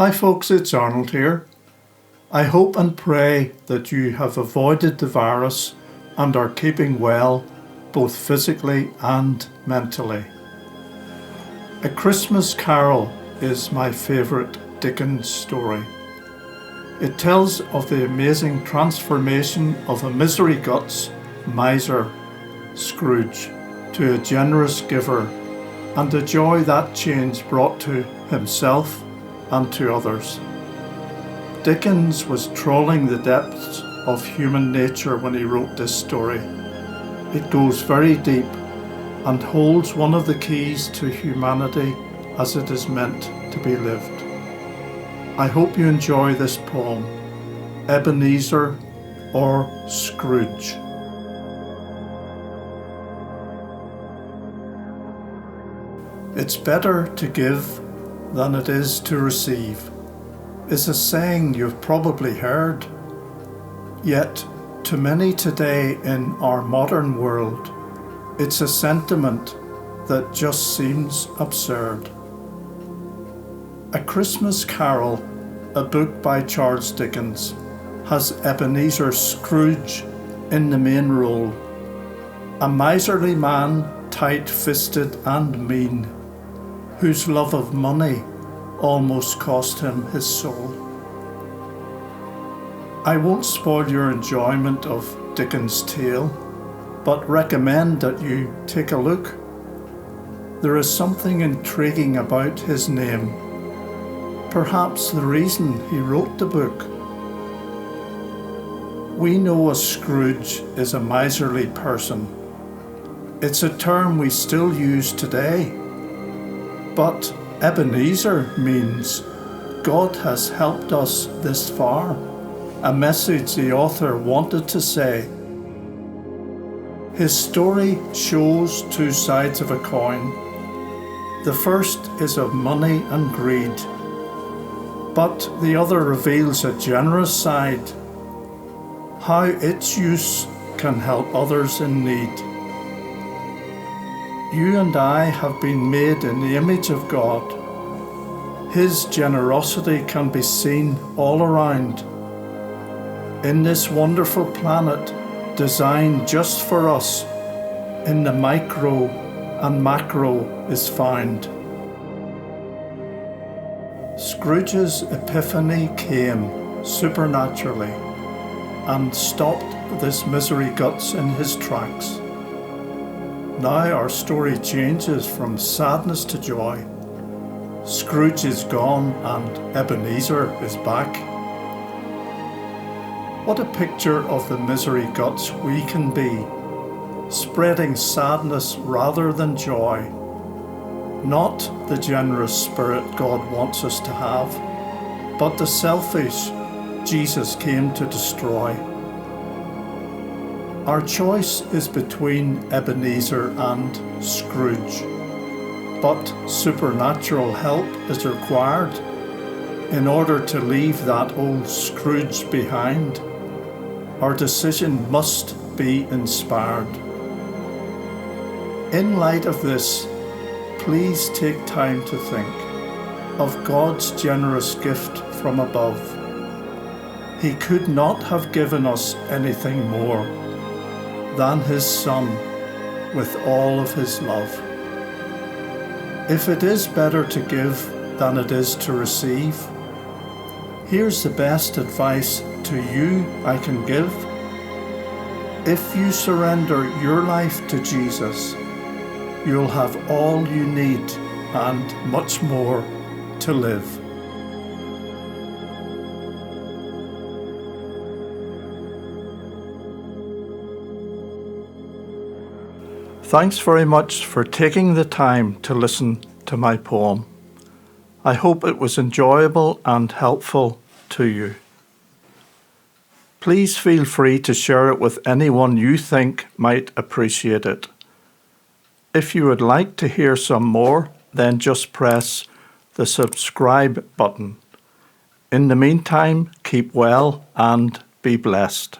Hi folks, it's Arnold here. I hope and pray that you have avoided the virus and are keeping well, both physically and mentally. A Christmas Carol is my favourite Dickens story. It tells of the amazing transformation of a misery guts miser, Scrooge, to a generous giver, and the joy that change brought to himself and to others. Dickens was trawling the depths of human nature when he wrote this story. It goes very deep and holds one of the keys to humanity as it is meant to be lived. I hope you enjoy this poem, Ebenezer or Scrooge. It's better to give than it is to receive, is a saying you've probably heard. Yet, to many today in our modern world, it's a sentiment that just seems absurd. A Christmas Carol, a book by Charles Dickens, has Ebenezer Scrooge in the main role, a miserly man, tight-fisted and mean, whose love of money almost cost him his soul. I won't spoil your enjoyment of Dickens' tale, but recommend that you take a look. There is something intriguing about his name, perhaps the reason he wrote the book. We know a Scrooge is a miserly person. It's a term we still use today. But Ebenezer means God has helped us this far, a message the author wanted to say. His story shows two sides of a coin. The first is of money and greed, but the other reveals a generous side, how its use can help others in need. You and I have been made in the image of God. His generosity can be seen all around. In this wonderful planet designed just for us, in the micro and macro is found. Scrooge's epiphany came supernaturally and stopped this misery guts in his tracks. Now our story changes from sadness to joy. Scrooge is gone and Ebenezer is back. What a picture of the misery guts we can be, spreading sadness rather than joy. Not the generous spirit God wants us to have, but the selfish Jesus came to destroy. Our choice is between Ebenezer and Scrooge, but supernatural help is required in order to leave that old Scrooge behind. Our decision must be inspired. In light of this, please take time to think of God's generous gift from above. He could not have given us anything more than his Son with all of his love. If it is better to give than it is to receive, here's the best advice to you I can give. If you surrender your life to Jesus, you'll have all you need and much more to live. Thanks very much for taking the time to listen to my poem. I hope it was enjoyable and helpful to you. Please feel free to share it with anyone you think might appreciate it. If you would like to hear some more, then just press the subscribe button. In the meantime, keep well and be blessed.